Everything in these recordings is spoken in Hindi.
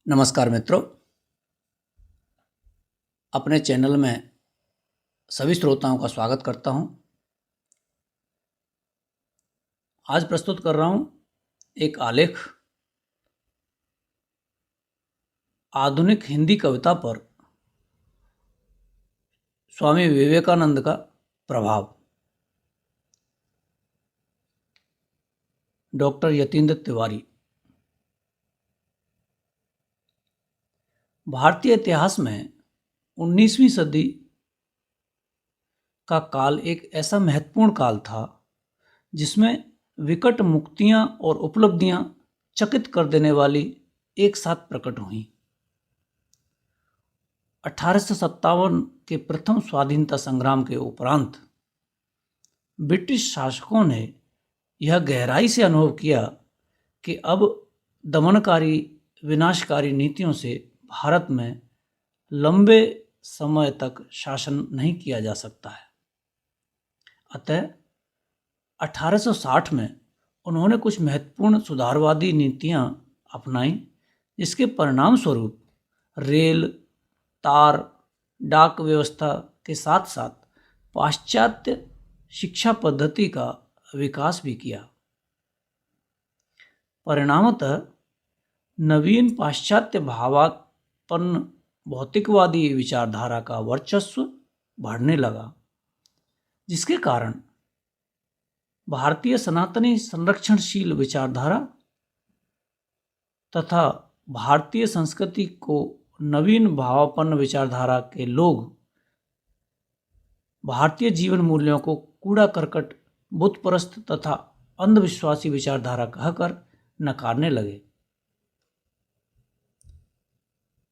नमस्कार मित्रों, अपने चैनल में सभी श्रोताओं का स्वागत करता हूं। आज प्रस्तुत कर रहा हूं एक आलेख आधुनिक हिंदी कविता पर स्वामी विवेकानंद का प्रभाव। डॉक्टर यतीन्द्र तिवारी। भारतीय इतिहास में 19वीं सदी का काल एक ऐसा महत्वपूर्ण काल था जिसमें विकट मुक्तियां और उपलब्धियां चकित कर देने वाली एक साथ प्रकट हुईं। 1857 के प्रथम स्वाधीनता संग्राम के उपरांत ब्रिटिश शासकों ने यह गहराई से अनुभव किया कि अब दमनकारी विनाशकारी नीतियों से भारत में लंबे समय तक शासन नहीं किया जा सकता है। अतः 1860 में उन्होंने कुछ महत्वपूर्ण सुधारवादी नीतियां अपनाईं, जिसके परिणाम स्वरूप रेल, तार, डाक व्यवस्था के साथ साथ पाश्चात्य शिक्षा पद्धति का विकास भी किया। परिणामतः नवीन पाश्चात्य भावात्पन्न भौतिकवादी विचारधारा का वर्चस्व बढ़ने लगा, जिसके कारण भारतीय सनातनी संरक्षणशील विचारधारा तथा भारतीय संस्कृति को नवीन भावापन्न विचारधारा के लोग भारतीय जीवन मूल्यों को कूड़ा करकट, बुतपरस्त तथा अंधविश्वासी विचारधारा कहकर नकारने लगे।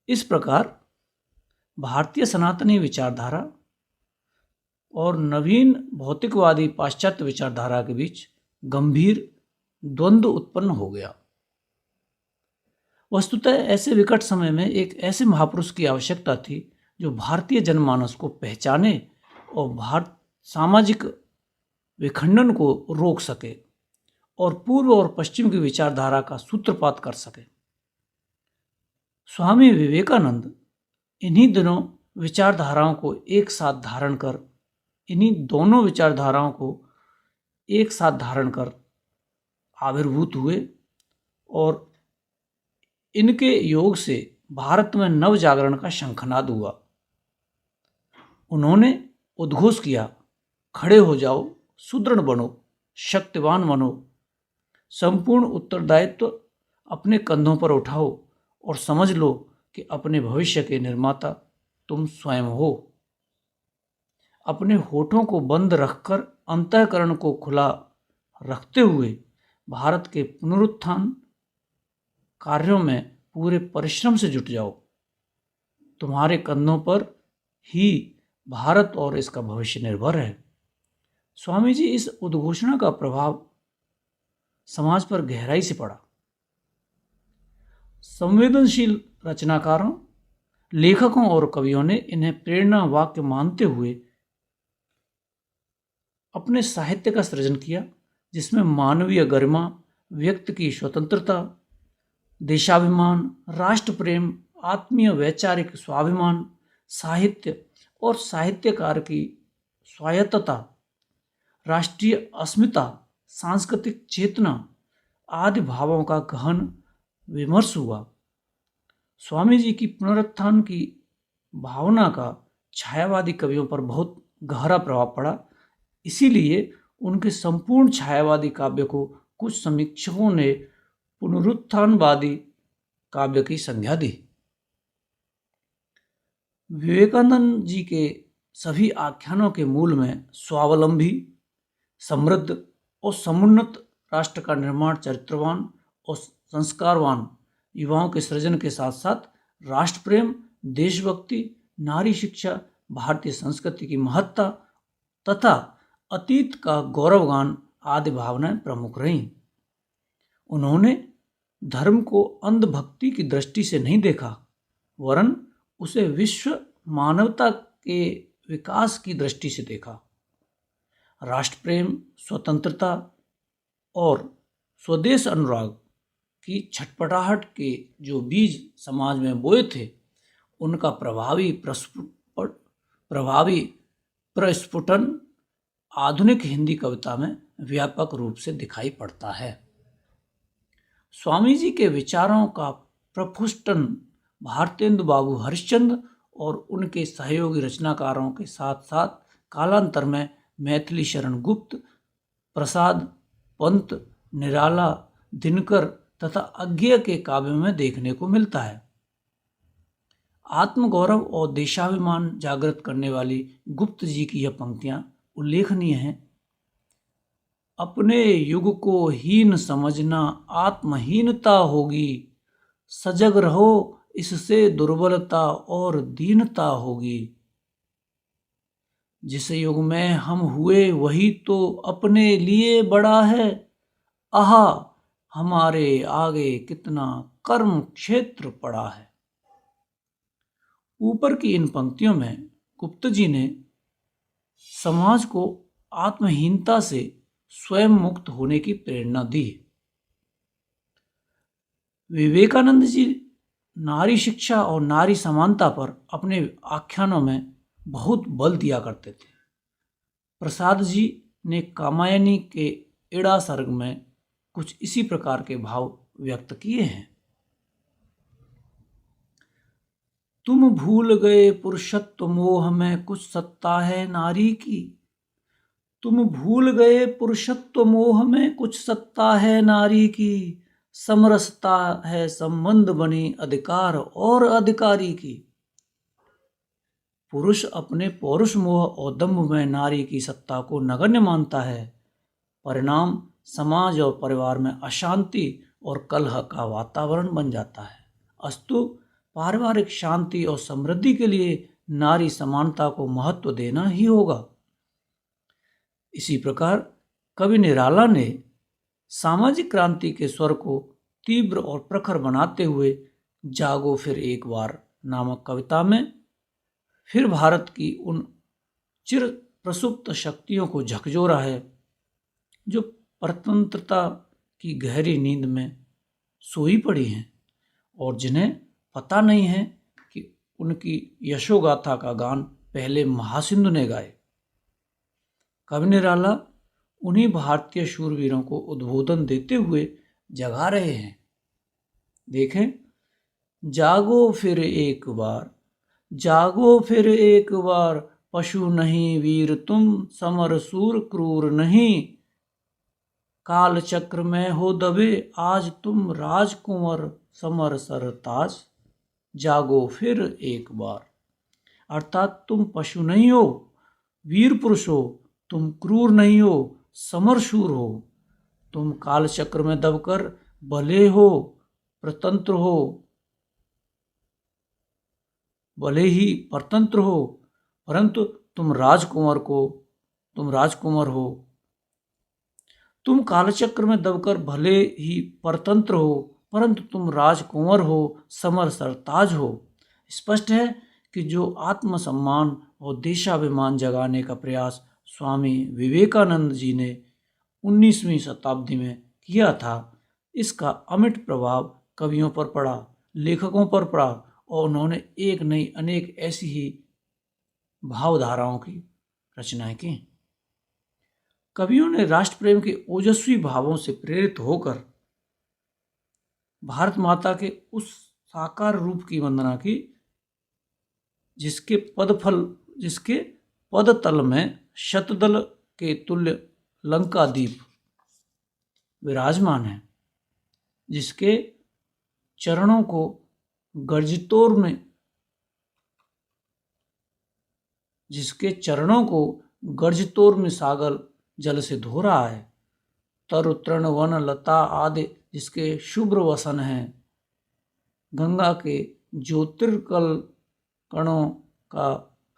इस प्रकार भारतीय सनातनी विचारधारा और नवीन भौतिकवादी पाश्चात्य विचारधारा के बीच गंभीर द्वंद्व उत्पन्न हो गया। वस्तुतः ऐसे विकट समय में एक ऐसे महापुरुष की आवश्यकता थी जो भारतीय जनमानस को पहचाने और भारत सामाजिक विखंडन को रोक सके और पूर्व और पश्चिम की विचारधारा का सूत्रपात कर सके। स्वामी विवेकानंद इन्हीं दोनों विचारधाराओं को एक साथ धारण कर आविर्भूत हुए और इनके योग से भारत में नव जागरण का शंखनाद हुआ। उन्होंने उद्घोष किया, खड़े हो जाओ, सुदृढ़ बनो, शक्तिवान बनो, संपूर्ण उत्तरदायित्व अपने कंधों पर उठाओ और समझ लो कि अपने भविष्य के निर्माता तुम स्वयं हो। अपने होठों को बंद रखकर अंतःकरण को खुला रखते हुए भारत के पुनरुत्थान कार्यों में पूरे परिश्रम से जुट जाओ। तुम्हारे कंधों पर ही भारत और इसका भविष्य निर्भर है। स्वामी जी इस उद्घोषणा का प्रभाव समाज पर गहराई से पड़ा। संवेदनशील रचनाकारों, लेखकों और कवियों ने इन्हें प्रेरणा वाक्य मानते हुए अपने साहित्य का सृजन किया, जिसमें मानवीय गरिमा, व्यक्ति की स्वतंत्रता, देशाभिमान, राष्ट्र प्रेम, आत्मीय वैचारिक स्वाभिमान, साहित्य और साहित्यकार की स्वायत्तता, राष्ट्रीय अस्मिता, सांस्कृतिक चेतना आदि भावों का गहन विमर्श हुआ। स्वामी जी की पुनरुत्थान की भावना का छायावादी कवियों पर बहुत गहरा प्रभाव पड़ा। इसीलिए उनके संपूर्ण छायावादी काव्य को कुछ समीक्षकों ने पुनरुत्थानवादी काव्य की संज्ञा दी। विवेकानंद जी के सभी आख्यानों के मूल में स्वावलंबी, समृद्ध और समुन्नत राष्ट्र का निर्माण, चरित्रवान और संस्कारवान युवाओं के सृजन के साथ साथ राष्ट्र प्रेम, देशभक्ति, नारी शिक्षा, भारतीय संस्कृति की महत्ता तथा अतीत का गौरवगान आदि भावनाएं प्रमुख रहीं। उन्होंने धर्म को अंधभक्ति की दृष्टि से नहीं देखा, वरन उसे विश्व मानवता के विकास की दृष्टि से देखा। राष्ट्र प्रेम, स्वतंत्रता और स्वदेश अनुराग की छटपटाहट के जो बीज समाज में बोए थे, उनका प्रभावी प्रस्फुटन आधुनिक हिंदी कविता में व्यापक रूप से दिखाई पड़ता है। स्वामी जी के विचारों का प्रफुष्टन भारतेंदु बाबू हरिश्चंद्र और उनके सहयोगी रचनाकारों के साथ साथ कालांतर में मैथिली शरण गुप्त, प्रसाद पंत, निराला, दिनकर तथा अज्ञेय के काव्यों में देखने को मिलता है। आत्मगौरव और देशाभिमान जागृत करने वाली गुप्त जी की यह पंक्तियां उल्लेखनीय हैं। अपने युग को हीन समझना आत्महीनता होगी, सजग रहो इससे दुर्बलता और दीनता होगी। जिस युग में हम हुए वही तो अपने लिए बड़ा है, आहा हमारे आगे कितना कर्म क्षेत्र पड़ा है। ऊपर की इन पंक्तियों में गुप्त जी ने समाज को आत्महीनता से स्वयं मुक्त होने की प्रेरणा दी। विवेकानंद जी नारी शिक्षा और नारी समानता पर अपने आख्यानों में बहुत बल दिया करते थे। प्रसाद जी ने कामायनी के एड़ा सर्ग में कुछ इसी प्रकार के भाव व्यक्त किए हैं। तुम भूल गए पुरुषत्व मोह में कुछ सत्ता है नारी की, तुम भूल गए पुरुषत्व मोह में कुछ सत्ता है नारी की, समरसता है संबंध बनी अधिकार और अधिकारी की। पुरुष अपने पौरुष मोह और दंभ में नारी की सत्ता को नगण्य मानता है। परिणाम समाज और परिवार में अशांति और कलह का वातावरण बन जाता है। अस्तु पारिवारिक शांति और समृद्धि के लिए नारी समानता को महत्व देना ही होगा। इसी प्रकार कवि निराला ने सामाजिक क्रांति के स्वर को तीव्र और प्रखर बनाते हुए जागो फिर एक बार नामक कविता में फिर भारत की उन चिर प्रसुप्त शक्तियों को झकझोरा है जो परतंत्रता की गहरी नींद में सोई पड़ी हैं और जिन्हें पता नहीं है कि उनकी यशोगाथा का गान पहले महासिंधु ने गाए। कवि निराला उन्हीं भारतीय शूरवीरों को उद्बोधन देते हुए जगा रहे हैं। देखें, जागो फिर एक बार, जागो फिर एक बार, पशु नहीं वीर तुम, समर सूर क्रूर नहीं, काल चक्र में हो दबे आज तुम राजकुंवर समर सरताज। जागो फिर एक बार, अर्थात तुम पशु नहीं हो, वीर पुरुष हो, तुम क्रूर नहीं हो, समरशूर हो, तुम काल चक्र में दबकर भले हो, प्रतंत्र हो, भले ही परतंत्र हो, परंतु तुम राजकुमार हो। तुम कालचक्र में दबकर भले ही परतंत्र हो, परंतु तुम राजकुंवर हो, समर सरताज हो। स्पष्ट है कि जो आत्मसम्मान और देशाभिमान जगाने का प्रयास स्वामी विवेकानंद जी ने 19वीं शताब्दी में किया था, इसका अमिट प्रभाव कवियों पर पड़ा, लेखकों पर पड़ा और उन्होंने एक नहीं अनेक ऐसी ही भावधाराओं की रचनाएं की। कवियों ने राष्ट्र प्रेम के ओजस्वी भावों से प्रेरित होकर भारत माता के उस साकार रूप की वंदना की जिसके पदतल में शतदल के तुल्य लंका दीप विराजमान है, जिसके चरणों को गर्जतोर में सागर जल से धो रहा है। तरु तृण वन लता आदि जिसके शुभ्र वसन हैं, गंगा के ज्योतिर्कल कणों का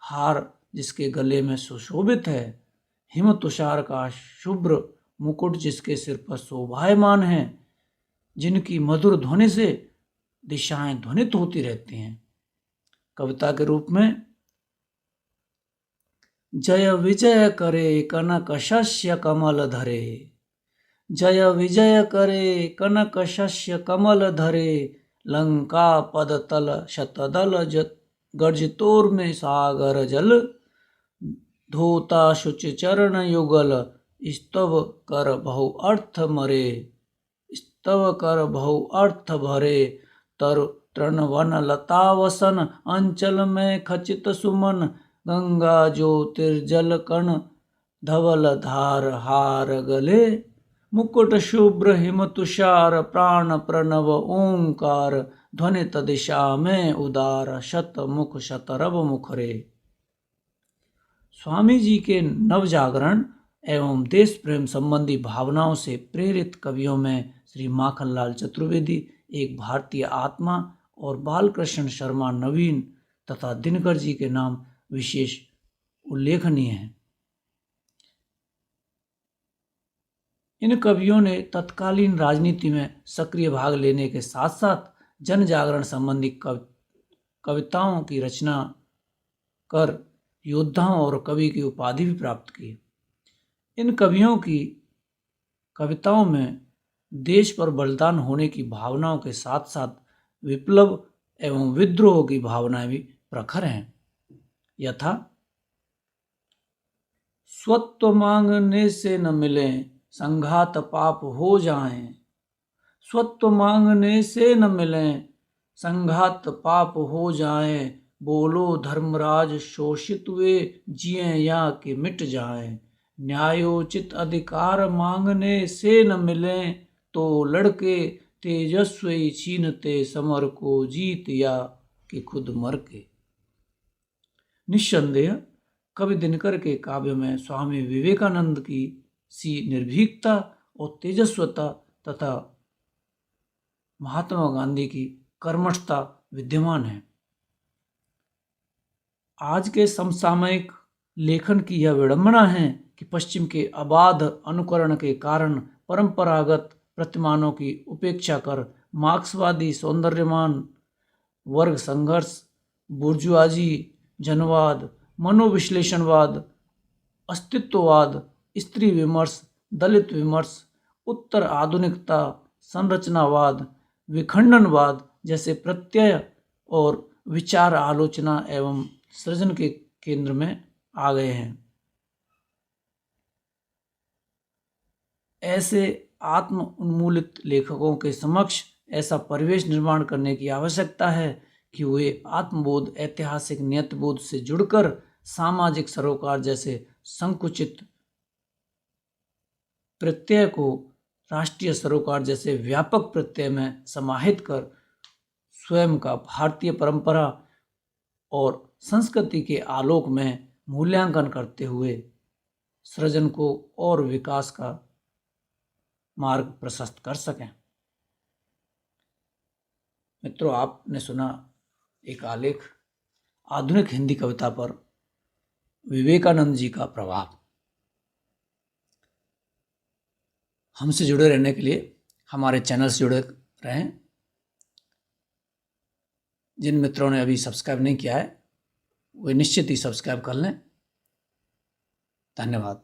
हार जिसके गले में सुशोभित है, हिम तुषार का शुभ्र मुकुट जिसके सिर पर शोभायमान है, जिनकी मधुर ध्वनि से दिशाएं ध्वनित होती रहती हैं। कविता के रूप में जय विजय करे कनक शस्य कमल धरे, जय विजय करे कनक शस्य कमल धरे, लंका पद तल शतदल गर्जितोर में सागर जल, धोता शुचि चरण युगल, स्तव कर बहु अर्थ मरे, स्तव कर बहु अर्थ भरे, तरु तृण वन लता वसन, अंचल में खचित सुमन, गंगा ज्योतिर्जल कण, धवल धार हार गले, मुकुट शुभ्र हिम तुषार, प्राण प्रणव ओंकार, ध्वनित दिशा में उदार, शत मुख शतरव मुखरे। स्वामी जी के नव जागरण एवं देश प्रेम संबंधी भावनाओं से प्रेरित कवियों में श्री माखनलाल चतुर्वेदी, एक भारतीय आत्मा, और बालकृष्ण शर्मा नवीन तथा दिनकर जी के नाम विशेष उल्लेखनीय हैं। इन कवियों ने तत्कालीन राजनीति में सक्रिय भाग लेने के साथ साथ जन जागरण संबंधी कविताओं की रचना कर योद्धाओं और कवि की उपाधि भी प्राप्त की। इन कवियों की कविताओं में देश पर बलिदान होने की भावनाओं के साथ साथ विप्लव एवं विद्रोह की भावनाएं भी प्रखर हैं। यथा स्वत्व मांगने से न मिले, संघात पाप हो जाएं, स्वत्व मांगने से न मिले, संघात पाप हो जाएं, बोलो धर्मराज शोषित वे, जिए या कि मिट जाएं, न्यायोचित अधिकार मांगने से न मिले, तो लड़के तेजस्वी छीनते समर को, जीत या कि खुद मर के। निस्संदेह कवि दिनकर के काव्य में स्वामी विवेकानंद की सी निर्भीकता और तेजस्वता तथा महात्मा गांधी की कर्मठता विद्यमान है। आज के समसामयिक लेखन की यह विडंबना है कि पश्चिम के अबाध अनुकरण के कारण परंपरागत प्रतिमानों की उपेक्षा कर मार्क्सवादी सौंदर्यमान वर्ग संघर्ष, बुर्जुआजी जनवाद, मनोविश्लेषणवाद, अस्तित्ववाद, स्त्री विमर्श, दलित विमर्श, उत्तर आधुनिकता, संरचनावाद, विखंडनवाद जैसे प्रत्यय और विचार आलोचना एवं सृजन के केंद्र में आ गए हैं। ऐसे आत्म उन्मूलित लेखकों के समक्ष ऐसा परिवेश निर्माण करने की आवश्यकता है कि वे आत्मबोध, ऐतिहासिक नियतबोध से जुड़कर सामाजिक सरोकार जैसे संकुचित प्रत्यय को राष्ट्रीय सरोकार जैसे व्यापक प्रत्यय में समाहित कर स्वयं का भारतीय परंपरा और संस्कृति के आलोक में मूल्यांकन करते हुए सृजन को और विकास का मार्ग प्रशस्त कर सकें। मित्रों, आपने सुना एक आलेख आधुनिक हिंदी कविता पर विवेकानंद जी का प्रभाव। हमसे जुड़े रहने के लिए हमारे चैनल से जुड़े रहें। जिन मित्रों ने अभी सब्सक्राइब नहीं किया है वे निश्चित ही सब्सक्राइब कर लें। धन्यवाद।